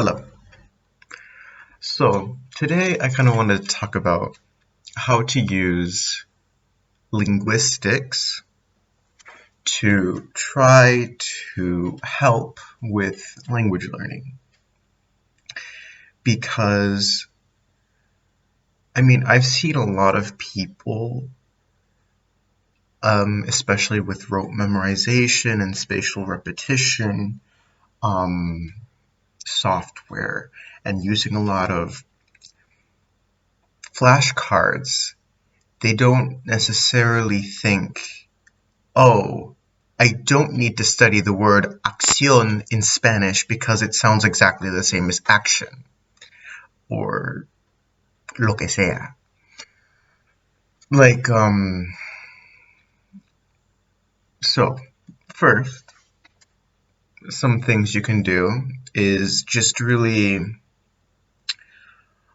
Hello. So today I kind of wanted to talk about how to use linguistics to try to help with language learning. Because, I've seen a lot of people, especially with rote memorization and spatial repetition, um, software, and using a lot of flashcards, they don't necessarily think, oh, I don't need to study the word acción in Spanish because it sounds exactly the same as action or lo que sea. Like, so first, some things you can do is just really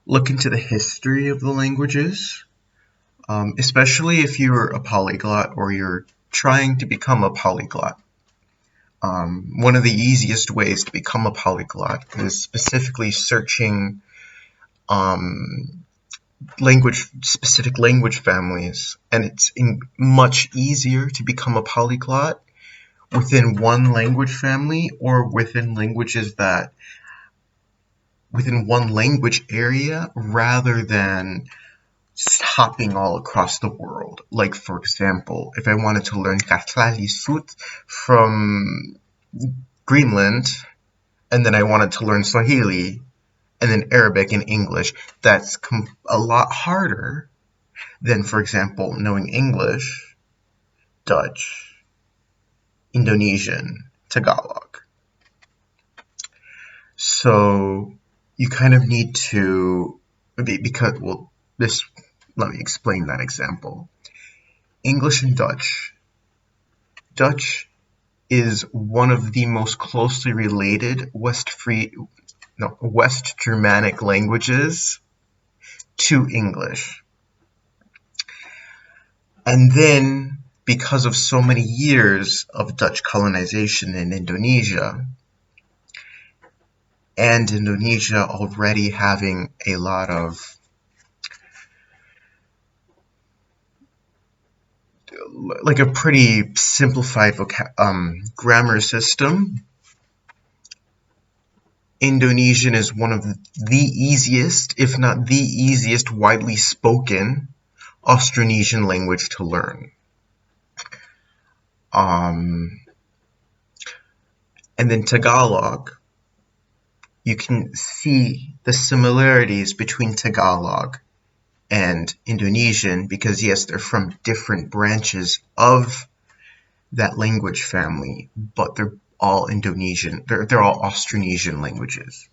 look into the history of the languages, especially if you're a polyglot or you're trying to become a polyglot. One of the easiest ways to become a polyglot is specifically searching um, specific language families, and it's much easier to become a polyglot within one language family or within one language area rather than hopping all across the world. Like, for example, if I wanted to learn Katlaalisut from Greenland, and then I wanted to learn Swahili, and then Arabic and English, that's a lot harder than, for example, knowing English, Dutch, Indonesian, Tagalog. So you kind of need to, because, well, let me explain that example. English and Dutch. Dutch is one of the most closely related West Germanic languages to English. And then, because of so many years of Dutch colonization in Indonesia, and Indonesia already having a lot of like a pretty simplified grammar system, Indonesian is one of the easiest, if not the easiest, widely spoken Austronesian language to learn. And then Tagalog, you can see the similarities between Tagalog and Indonesian because, yes, they're from different branches of that language family, but they're all Indonesian. They're all Austronesian languages.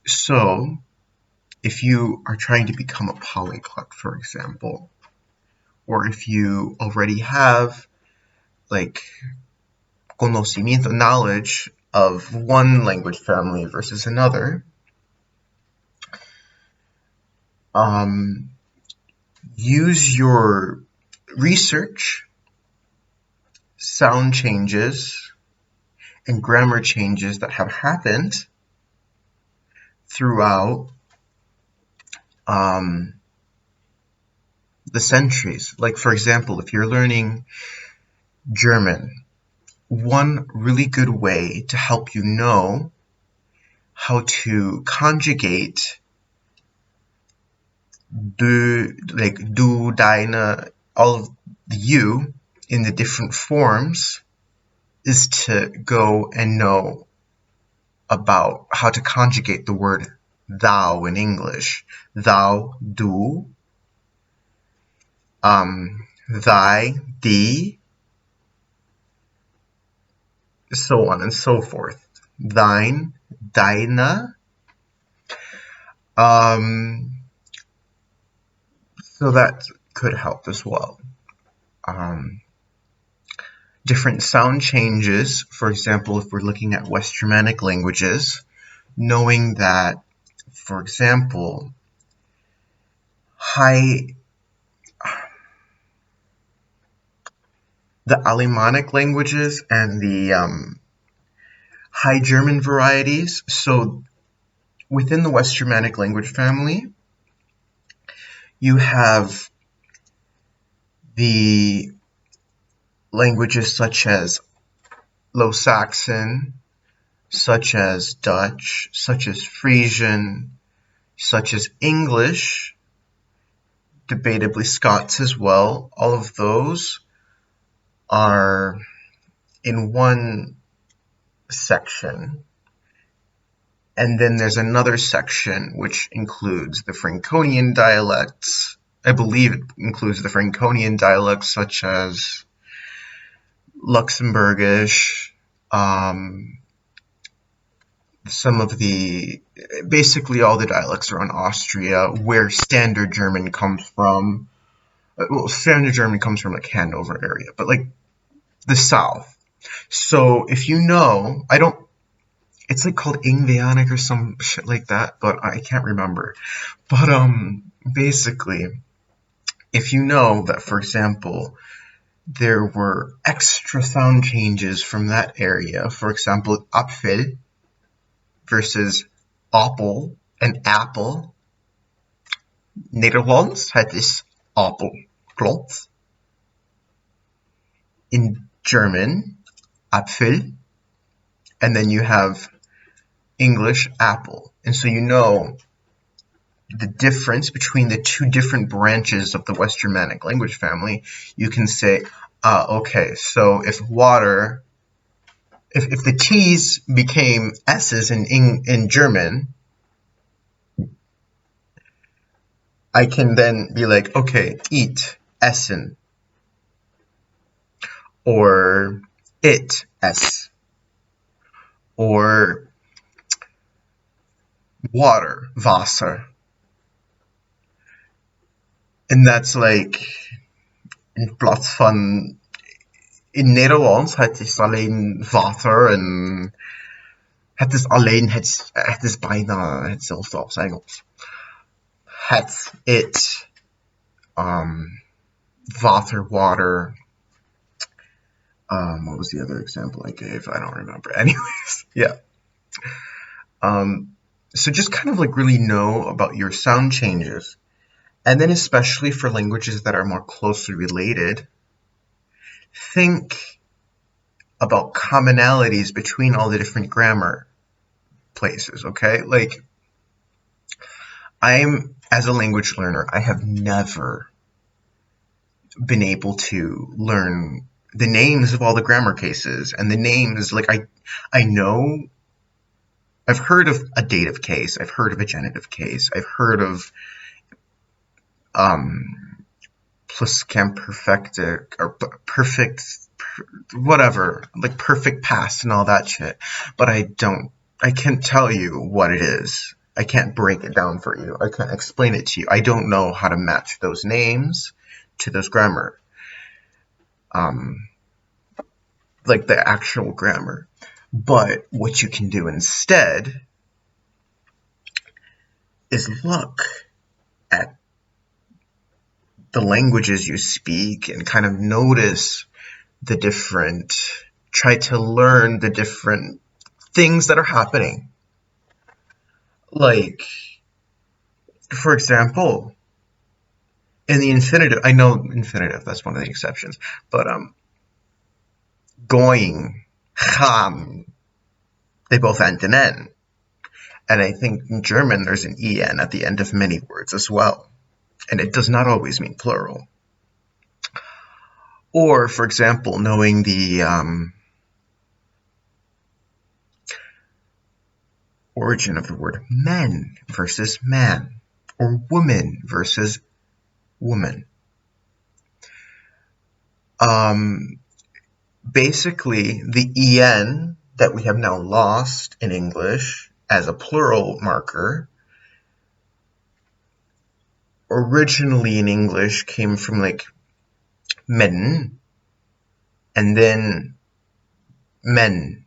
So if you are trying to become a polyglot, for example, or if you already have like conocimiento, knowledge of one language family versus another, use your research, sound changes, and grammar changes that have happened throughout the centuries. Like, for example, if you're learning German, one really good way to help you know how to conjugate du, deine, all of the you in the different forms is to go and know about how to conjugate the word thou in English. Thou, du, thy, thee, so on and so forth. Thine, deine. So that could help as well. Different sound changes, for example, if we're looking at West Germanic languages, knowing that, for example, the Alemannic languages and the High German varieties. So within the West Germanic language family, you have the languages such as Low Saxon, such as Dutch, such as Frisian, such as English, debatably Scots as well. All of those are in one section. And then there's another section which includes the Franconian dialects. I believe it includes the Franconian dialects such as Luxembourgish, some of the, basically all the dialects around Austria, where Standard German comes from. Well, Standard German comes from like Hanover area, but like the South. So if you know, it's like called Ingvaeonic or some shit like that, but I can't remember. But basically, if you know that, for example, there were extra sound changes from that area, for example, Apfel versus appel and apple. Nederlands, het is appel, klopt. In German, Apfel, and then you have English, apple. And so you know the difference between the two different branches of the West Germanic language family. You can say, okay, so if water, if the T's became S's in German, I can then be like, okay, eat, essen, or it, s, or water, Wasser. En that's like, in plaats van, in Nederlands, het is alleen water en het is alleen, het is bijna hetzelfde als Engels. It, water, water. What was the other example I gave? I don't remember. Anyways, yeah. So just kind of like really know about your sound changes. And then especially for languages that are more closely related, think about commonalities between all the different grammar places, okay? Like, as a language learner, I have never been able to learn the names of all the grammar cases, and the names, like, I know, I've heard of a dative case, I've heard of a genitive case, I've heard of pluscuamperfective, or perfect, whatever, like perfect past and all that shit, but I can't tell you what it is. I can't break it down for you. I can't explain it to you. I don't know how to match those names to those grammar. Like the actual grammar. But what you can do instead is look at the languages you speak and kind of notice the different, try to learn the different things that are happening. Like, for example, in the infinitive, I know infinitive, that's one of the exceptions, but going, gaan, they both end in N. And I think in German there's an en at the end of many words as well. And it does not always mean plural. Or, for example, knowing the origin of the word men versus man, or woman versus woman. Basically, the en that we have now lost in English as a plural marker originally in English came from like men, and then men,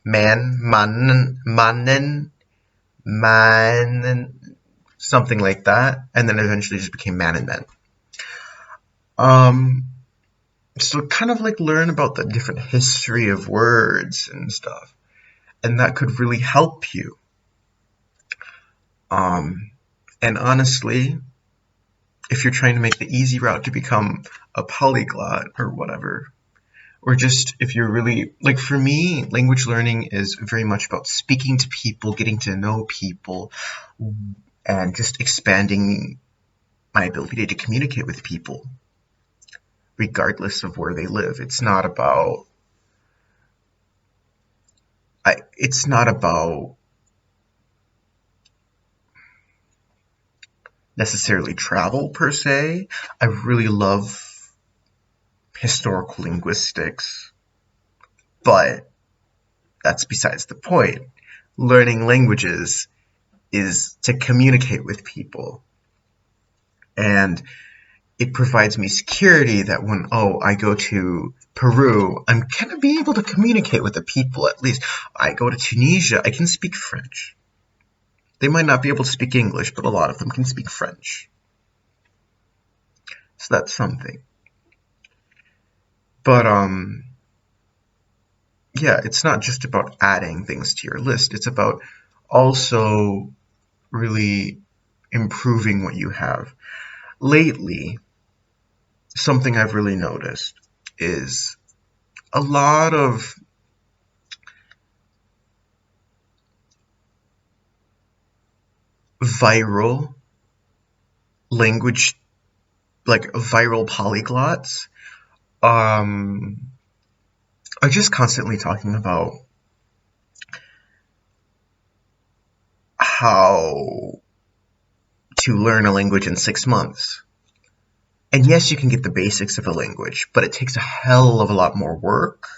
man, mannen, man, something like that, and then eventually just became man and men. So kind of like learn about the different history of words and stuff. and that could really help you. And honestly, if you're trying to make the easy route to become a polyglot or whatever, or just if you're really, like for me, language learning is very much about speaking to people, getting to know people, and just expanding my ability to communicate with people, regardless of where they live. It's not about necessarily travel per se. I really love historical linguistics, but that's besides the point. Learning languages is to communicate with people, and it provides me security that when I go to Peru, I'm gonna be able to communicate with the people. At least I go to Tunisia, I can speak French. They might not be able to speak English, but a lot of them can speak French. So that's something. But yeah, it's not just about adding things to your list. It's about also really improving what you have. Lately, something I've really noticed is a lot of viral language, like viral polyglots, are just constantly talking about how to learn a language in 6 months. And yes, you can get the basics of a language, but it takes a hell of a lot more work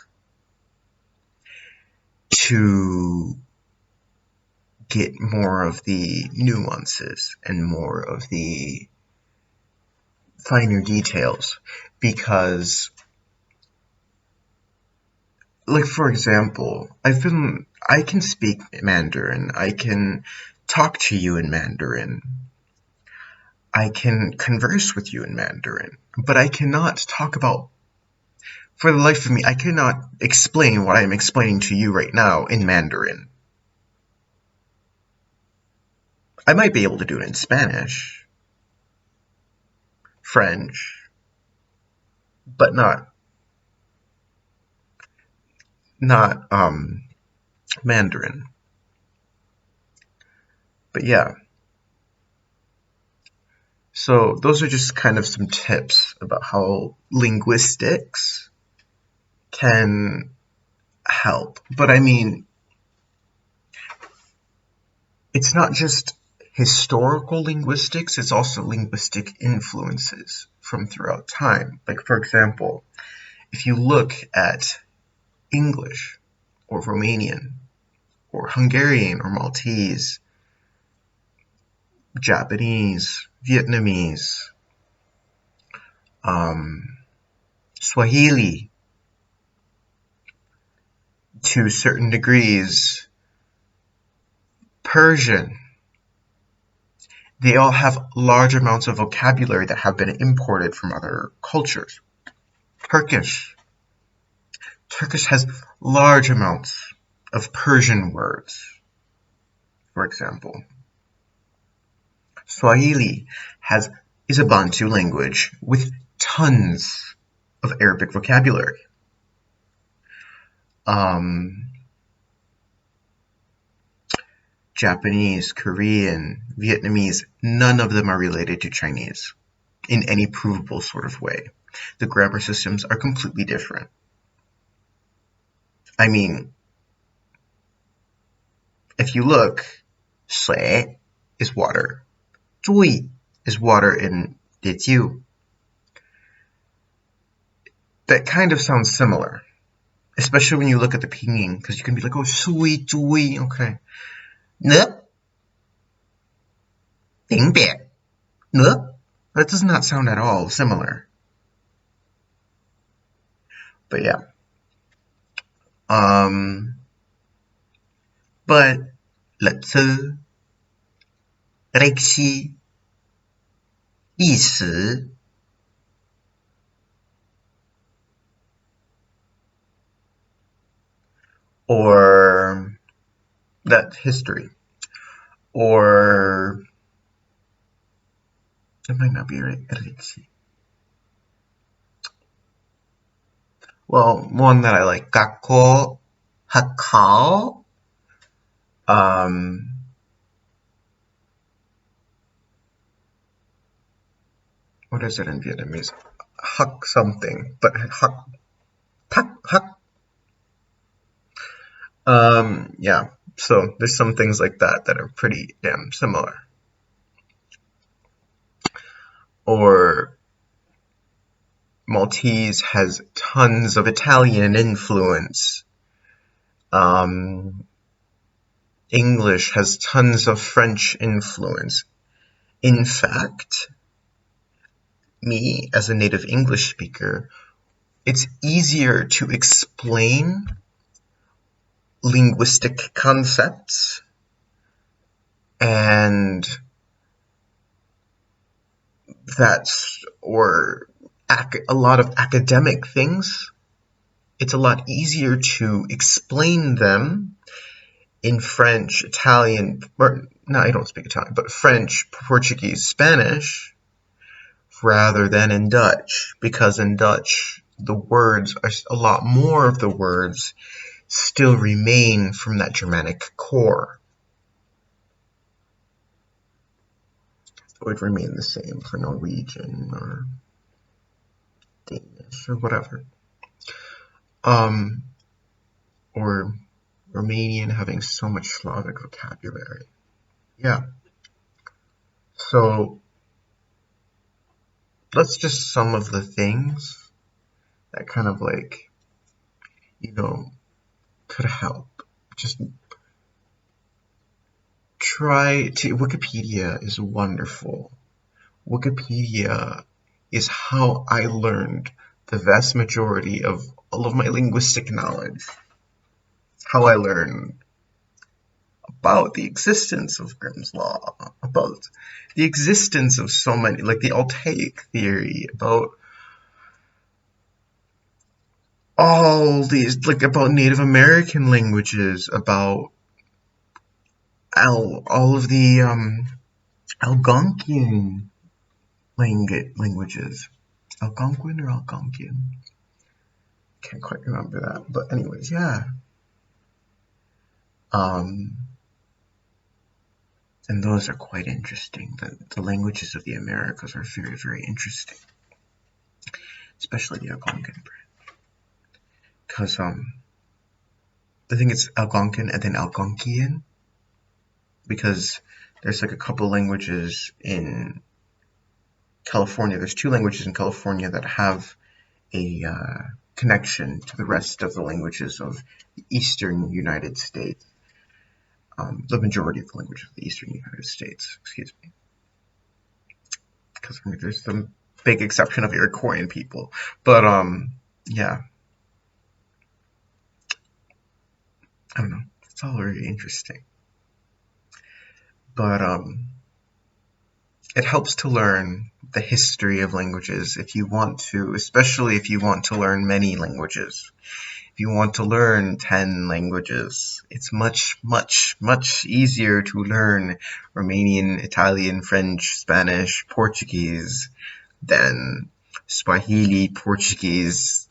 to get more of the nuances and more of the finer details. Because, like for example, I can speak Mandarin, I can talk to you in Mandarin, I can converse with you in Mandarin, but I cannot talk about, for the life of me, I cannot explain what I'm explaining to you right now in Mandarin. I might be able to do it in Spanish, French, but not Mandarin. But yeah, so those are just kind of some tips about how linguistics can help. But I mean, it's not just historical linguistics, it's also linguistic influences from throughout time. Like, for example, if you look at English or Romanian or Hungarian or Maltese, Japanese, Vietnamese, Swahili, to certain degrees, Persian, they all have large amounts of vocabulary that have been imported from other cultures. Turkish has large amounts of Persian words, for example. Swahili is a Bantu language with tons of Arabic vocabulary. Japanese, Korean, Vietnamese, none of them are related to Chinese in any provable sort of way. The grammar systems are completely different. I mean, if you look, 水 is water, 注 is water in 叠酒. That kind of sounds similar, especially when you look at the pinyin, because you can be like, oh, 水 注 okay. 呢 顶点 呢 that does not sound at all similar. But yeah. But let's see. 歴史历史 or that history. Or it might not be right. Well, one that I like, Kako, Hakao. Um, what is it in Vietnamese? Hak something, but hak, tak, hak. Yeah. So there's some things like that that are pretty damn similar. Or Maltese has tons of Italian influence. English has tons of French influence. In fact, me as a native English speaker, it's easier to explain linguistic concepts and or a lot of academic things. It's a lot easier to explain them in French, Italian, or no, I don't speak Italian, but French, Portuguese, Spanish, rather than in Dutch, because in Dutch, the words are a lot more of the words still remain from that Germanic core. It would remain the same for Norwegian or Danish or whatever. Or Romanian having so much Slavic vocabulary. Yeah. So that's just some of the things that kind of like, could help. Just Wikipedia is wonderful. Wikipedia is how I learned the vast majority of all of my linguistic knowledge. It's how I learned about the existence of Grimm's Law, about the existence of so many, like the Altaic theory, about all these, like about Native American languages, about all of the Algonquian languages. Algonquin or Algonquian? Can't quite remember that. But anyways, yeah. And those are quite interesting. The languages of the Americas are very, very interesting. Especially the Algonquin branch. Because I think it's Algonquin and then Algonquian. Because there's like a couple languages in California. There's 2 languages in California that have a connection to the rest of the languages of the eastern United States. The majority of the languages of the eastern United States, excuse me. Because there's some big exception of Iroquoian people. But yeah. I don't know. It's all very interesting. But it helps to learn the history of languages if you want to, especially if you want to learn many languages. If you want to learn 10 languages, it's much, much, much easier to learn Romanian, Italian, French, Spanish, Portuguese than Swahili, Portuguese,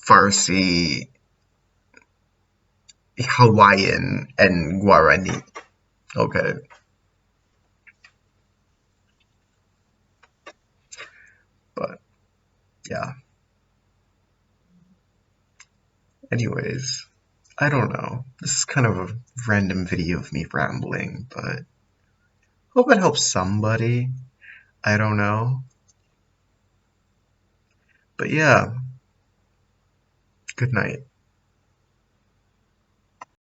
Farsi, Hawaiian, and Guarani. Okay. But, yeah. Anyways, I don't know. This is kind of a random video of me rambling, but hope it helps somebody. I don't know. But yeah, good night.